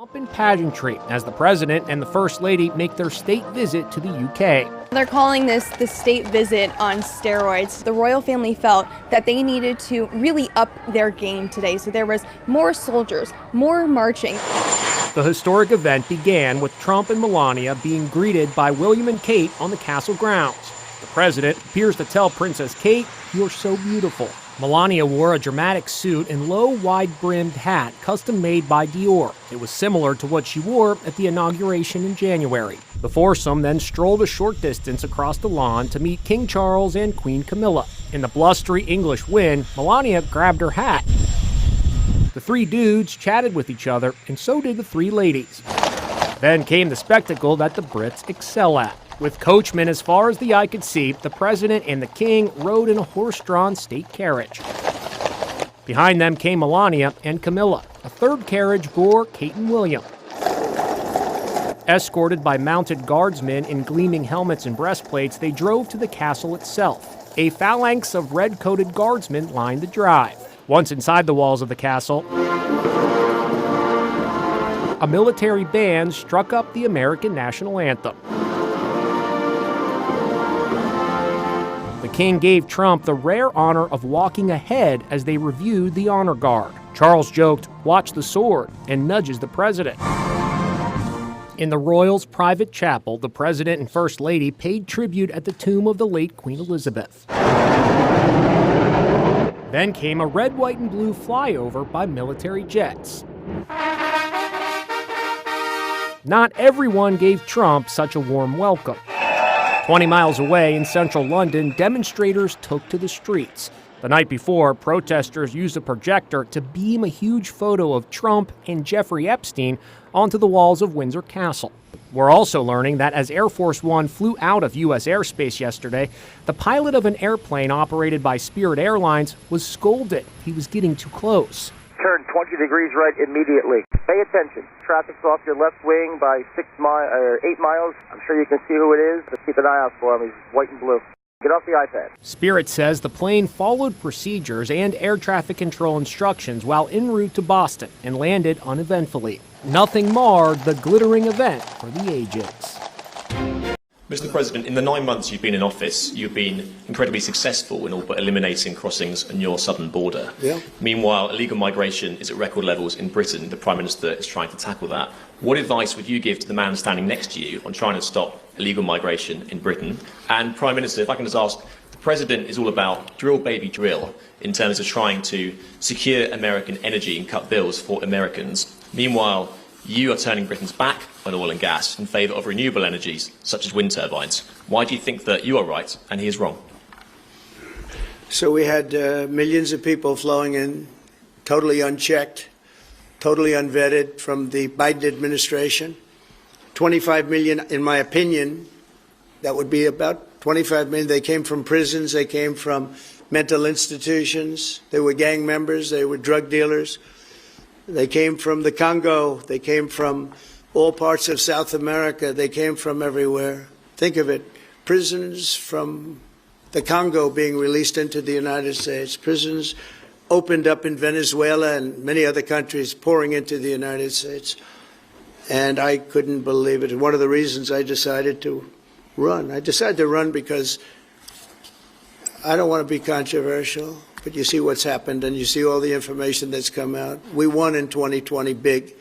Trump in pageantry as the president and the first lady make their state visit to the UK. They're calling this the state visit on steroids. The royal family felt that they needed to really up their game today, so there was more soldiers, more marching. The historic event began with Trump and Melania being greeted by William and Kate on the castle grounds. The president appears to tell Princess Kate, "You're so beautiful." Melania wore a dramatic suit and low, wide-brimmed hat custom-made by Dior. It was similar to what she wore at the inauguration in January. The foursome then strolled a short distance across the lawn to meet King Charles and Queen Camilla. In the blustery English wind, Melania grabbed her hat. The three dudes chatted with each other, and so did the three ladies. Then came the spectacle that the Brits excel at. With coachmen as far as the eye could see, the president and the king rode in a horse-drawn state carriage. Behind them came Melania and Camilla. A third carriage bore Kate and William. Escorted by mounted guardsmen in gleaming helmets and breastplates, they drove to the castle itself. A phalanx of red-coated guardsmen lined the drive. Once inside the walls of the castle, a military band struck up the American national anthem. The king gave Trump the rare honor of walking ahead as they reviewed the honor guard. Charles joked, "Watch the sword," and nudges the president. In the royals' private chapel, the president and first lady paid tribute at the tomb of the late Queen Elizabeth. Then came a red, white, and blue flyover by military jets. Not everyone gave Trump such a warm welcome. 20 miles away in central London, demonstrators took to the streets. The night before, protesters used a projector to beam a huge photo of Trump and Jeffrey Epstein onto the walls of Windsor Castle. We're also learning that as Air Force One flew out of U.S. airspace yesterday, the pilot of an airplane operated by Spirit Airlines was scolded. He was getting too close. Turn 20 degrees right immediately. Pay attention. Traffic's off your left wing by 8 miles. I'm sure you can see who it is. Just keep an eye out for him. He's white and blue. Get off the iPad. Spirit says the plane followed procedures and air traffic control instructions while en route to Boston and landed uneventfully. Nothing marred the glittering event for the ages. Mr. President, in the 9 months you've been in office, you've been incredibly successful in all but eliminating crossings on your southern border. Yeah. Meanwhile, illegal migration is at record levels in Britain. The Prime Minister is trying to tackle that. What advice would you give to the man standing next to you on trying to stop illegal migration in Britain? And Prime Minister, if I can just ask, the President is all about drill, baby, drill in terms of trying to secure American energy and cut bills for Americans. Meanwhile, you are turning Britain's back on oil and gas in favour of renewable energies, such as wind turbines. Why do you think that you are right and he is wrong? So we had millions of people flowing in, totally unchecked, totally unvetted from the Biden administration. 25 million, in my opinion, that would be about 25 million. They came from prisons, they came from mental institutions, they were gang members, they were drug dealers. They came from the Congo. They came from all parts of South America. They came from everywhere. Think of it. Prisons from the Congo being released into the United States. Prisons opened up in Venezuela and many other countries pouring into the United States. And I couldn't believe it. And one of the reasons I decided to run. I decided to run because I don't want to be controversial. But you see what's happened, and you see all the information that's come out. We won in 2020 big,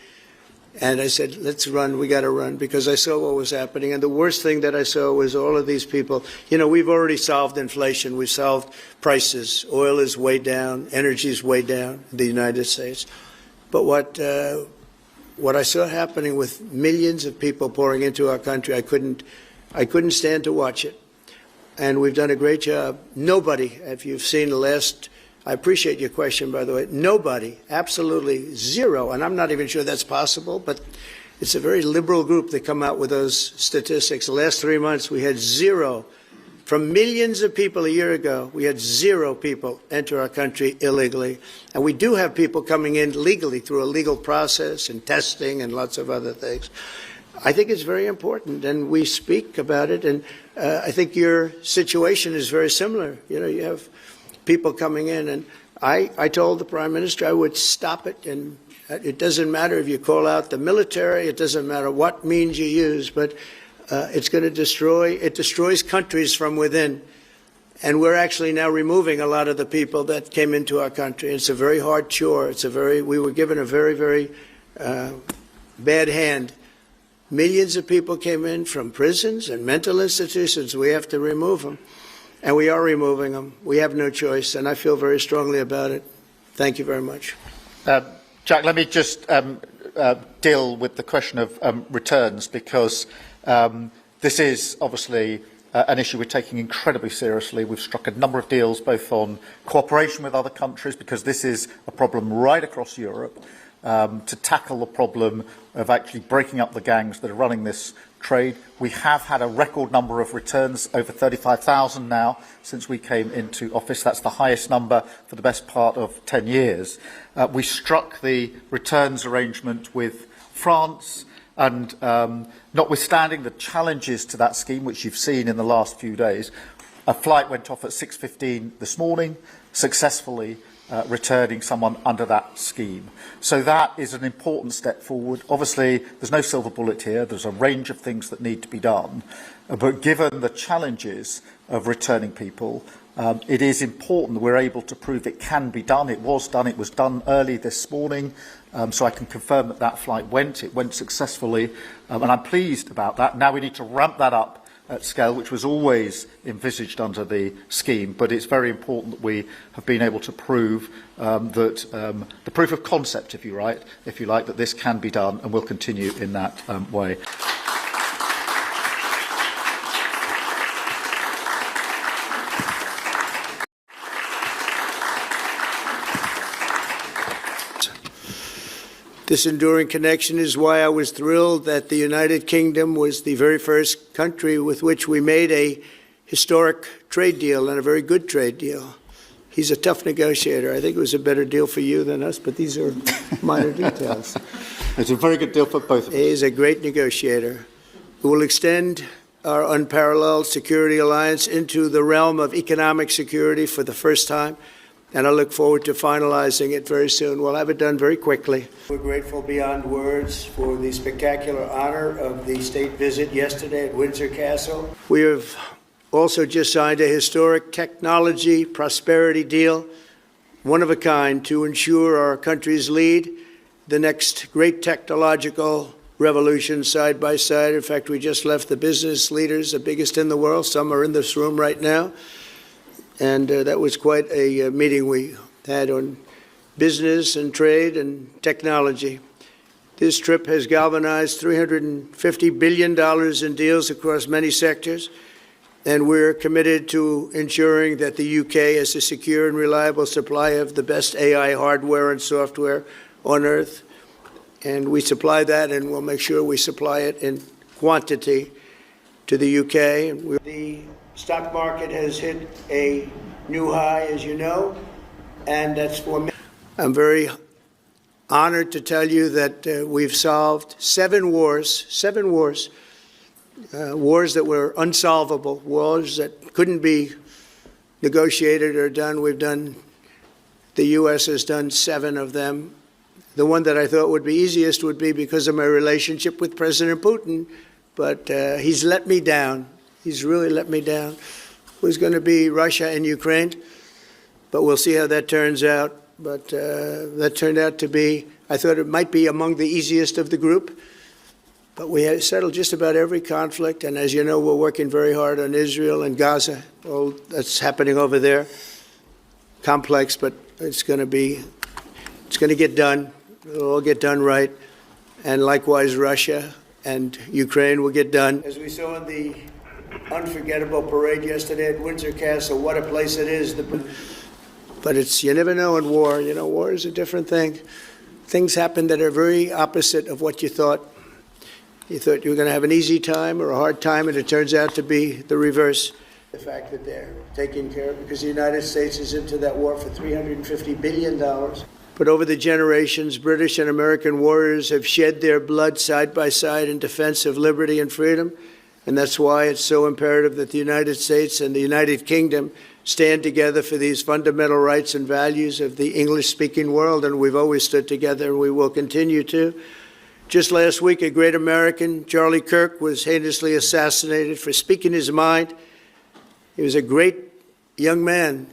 and I said, let's run, we got to run, because I saw what was happening. And the worst thing that I saw was all of these people. You know, we've already solved inflation. We've solved prices. Oil is way down. Energy is way down in the United States. But what I saw happening with millions of people pouring into our country, I couldn't stand to watch it. And we've done a great job. Nobody, if you've seen the last, I appreciate your question, by the way, nobody, absolutely zero, and I'm not even sure that's possible, but it's a very liberal group that come out with those statistics. The last 3 months, we had zero. From millions of people a year ago, we had zero people enter our country illegally. And we do have people coming in legally through a legal process and testing and lots of other things. I think it's very important, and we speak about it, and I think your situation is very similar. You know, you have people coming in, and I told the Prime Minister I would stop it, and It doesn't matter if you call out the military, it doesn't matter what means you use, but it's going to destroys countries from within. And we're actually now removing a lot of the people that came into our country. It's a very hard chore. We were given a very, very bad hand. Millions of people came in from prisons and mental institutions. We have to remove them. And we are removing them. We have no choice. And I feel very strongly about it. Thank you very much. Jack, let me just deal with the question of returns, because this is obviously an issue we're taking incredibly seriously. We've struck a number of deals both on cooperation with other countries, because this is a problem right across Europe, to tackle the problem of actually breaking up the gangs that are running this trade. We have had a record number of returns, over 35,000 now since we came into office. That's the highest number for the best part of 10 years. We struck the returns arrangement with France, and notwithstanding the challenges to that scheme, which you've seen in the last few days, a flight went off at 6:15 this morning, successfully returning someone under that scheme. So that is an important step forward. Obviously, there's no silver bullet here. There's a range of things that need to be done. But given the challenges of returning people, it is important that we're able to prove it can be done. It was done. It was done early this morning. So I can confirm that that flight went. It went successfully. And I'm pleased about that. Now we need to ramp that up at scale, which was always envisaged under the scheme. But it's very important that we have been able to prove that the proof of concept, if you like, that this can be done, and will continue in that way. This enduring connection is why I was thrilled that the United Kingdom was the very first country with which we made a historic trade deal, and a very good trade deal. He's a tough negotiator. I think it was a better deal for you than us, but these are minor details. It's a very good deal for both of us. He's a great negotiator. We will extend our unparalleled security alliance into the realm of economic security for the first time, and I look forward to finalizing it very soon. We'll have it done very quickly. We're grateful beyond words for the spectacular honor of the state visit yesterday at Windsor Castle. We have also just signed a historic technology prosperity deal, one of a kind, to ensure our countries lead the next great technological revolution side by side. In fact, we just left the business leaders, the biggest in the world. Some are in this room right now. And that was quite a meeting we had on business and trade and technology. This trip has galvanized $350 billion in deals across many sectors, and we're committed to ensuring that the UK has a secure and reliable supply of the best AI hardware and software on Earth. And we supply that, and we'll make sure we supply it in quantity to the UK. The stock market has hit a new high, as you know, and that's for me. I'm very honored to tell you that we've solved seven wars that were unsolvable, wars that couldn't be negotiated or done. The U.S. has done 7 of them. The one that I thought would be easiest would be because of my relationship with President Putin, but he's let me down. He's really let me down. It was going to be Russia and Ukraine, but we'll see how that turns out. But that turned out to be, I thought it might be among the easiest of the group. But we had settled just about every conflict, and as you know, we're working very hard on Israel and Gaza. All that's happening over there. Complex, but it's going to get done. It'll all get done right. And likewise, Russia and Ukraine will get done. As we saw in the unforgettable parade yesterday at Windsor Castle, what a place it is. But you never know in war. You know, war is a different thing. Things happen that are very opposite of what you thought. You thought you were going to have an easy time or a hard time, and it turns out to be the reverse. The fact that they're taking care of it, because the United States is into that war for $350 billion. But over the generations, British and American warriors have shed their blood side by side in defense of liberty and freedom. And that's why it's so imperative that the United States and the United Kingdom stand together for these fundamental rights and values of the English-speaking world, and we've always stood together, and we will continue to. Just last week, a great American, Charlie Kirk, was heinously assassinated for speaking his mind. He was a great young man,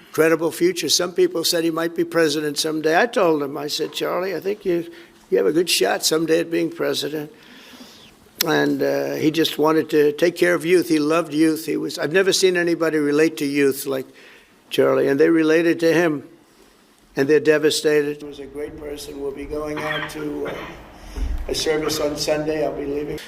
incredible future. Some people said he might be president someday. I told him, I said, Charlie, I think you have a good shot someday at being president. And he just wanted to take care of youth. He loved youth. I've never seen anybody relate to youth like Charlie, and they related to him, and they're devastated. He was a great person. We'll be going out to a service on Sunday. I'll be leaving.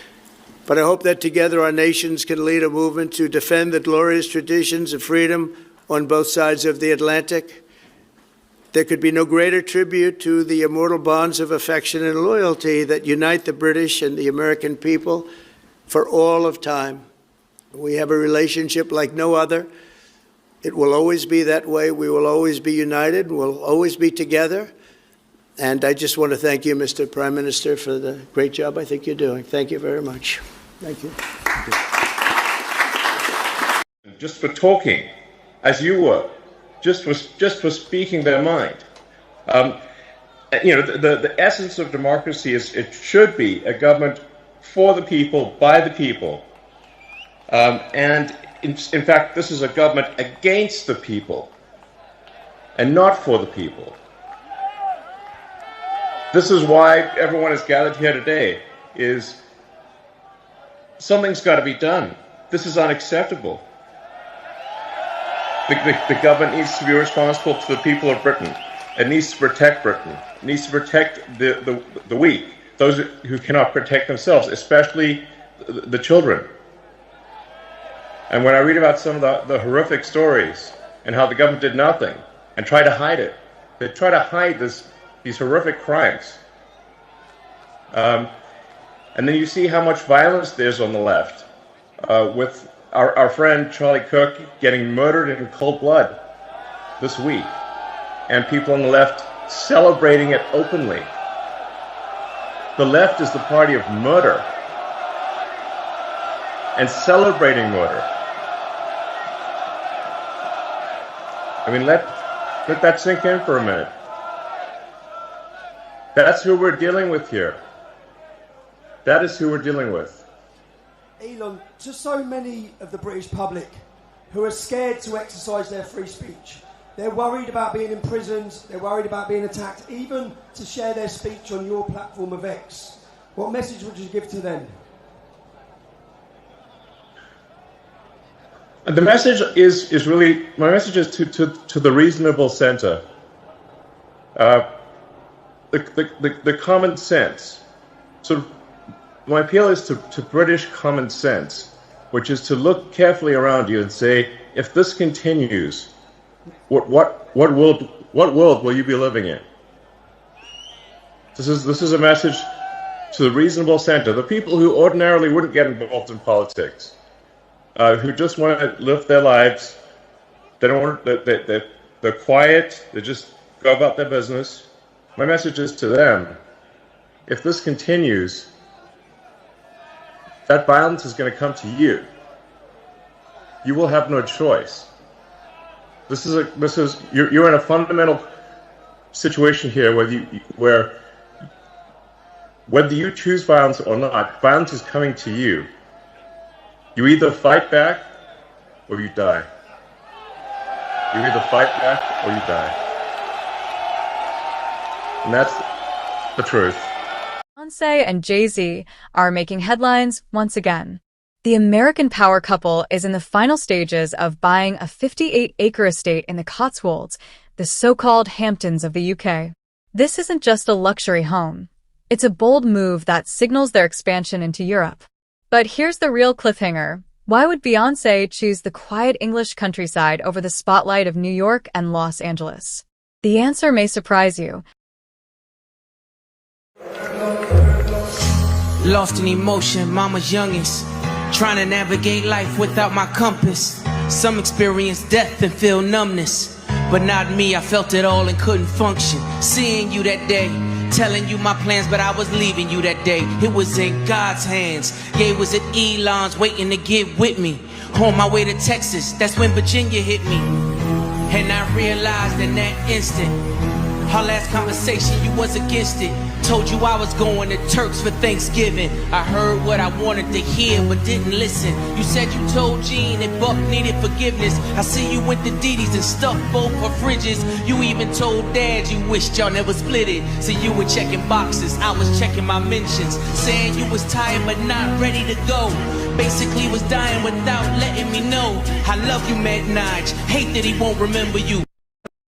But I hope that together our nations can lead a movement to defend the glorious traditions of freedom on both sides of the Atlantic. There could be no greater tribute to the immortal bonds of affection and loyalty that unite the British and the American people for all of time. We have a relationship like no other. It will always be that way. We will always be united. We'll always be together. And I just want to thank you, Mr. Prime Minister, for the great job I think you're doing. Thank you very much. Thank you. Just for talking, as you were, just for speaking their mind. The essence of democracy is it should be a government for the people, by the people. And in fact, this is a government against the people and not for the people. This is why everyone is gathered here today, is something's got to be done. This is unacceptable. The government needs to be responsible to the people of Britain. It needs to protect Britain. It needs to protect the weak, those who cannot protect themselves, especially the children. And when I read about some of the horrific stories and how the government did nothing and tried to hide it, they try to hide these horrific crimes. And then you see how much violence there's on the left, with our friend Charlie Kirk getting murdered in cold blood this week, and people on the left celebrating it openly. The left is the party of murder and celebrating murder. I mean, let that sink in for a minute. That's who we're dealing with here. That is who we're dealing with. Elon, to so many of the British public who are scared to exercise their free speech, they're worried about being imprisoned, they're worried about being attacked, even to share their speech on your platform of X. What message would you give to them? The message is really, my message is to the reasonable centre. The common sense. Sort of, my appeal is to British common sense, which is to look carefully around you and say, if this continues, what world will you be living in? This is a message to the reasonable centre, the people who ordinarily wouldn't get involved in politics, who just want to live their lives. They don't want. They're quiet. They just go about their business. My message is to them: if this continues, that violence is going to come to you. You will have no choice. You're in a fundamental situation here where whether you choose violence or not, violence is coming to you. You either fight back or you die. You either fight back or you die. And that's the truth. Beyoncé and Jay-Z are making headlines once again. The American power couple is in the final stages of buying a 58-acre estate in the Cotswolds, the so-called Hamptons of the UK. This isn't just a luxury home. It's a bold move that signals their expansion into Europe. But here's the real cliffhanger. Why would Beyoncé choose the quiet English countryside over the spotlight of New York and Los Angeles? The answer may surprise you. Lost in emotion, mama's youngest. Trying to navigate life without my compass. Some experience death and feel numbness, but not me. I felt it all and couldn't function. Seeing you that day, Telling you my plans, but I was leaving you that day. It was in God's hands. Yeah, it was at Elon's waiting to get with me. On my way to Texas, that's when Virginia hit me. And I realized in that instant, our last conversation, you was against it. Told you I was going to Turks for Thanksgiving. I heard what I wanted to hear, but didn't listen. You said you told Gene that Buck needed forgiveness. I see you went to Didi's and stuffed both her fridges. You even told Dad you wished y'all never split it. So you were checking boxes, I was checking my mentions. Saying you was tired but not ready to go. Basically was dying without letting me know. I love you, Mad Nige. Hate that he won't remember you.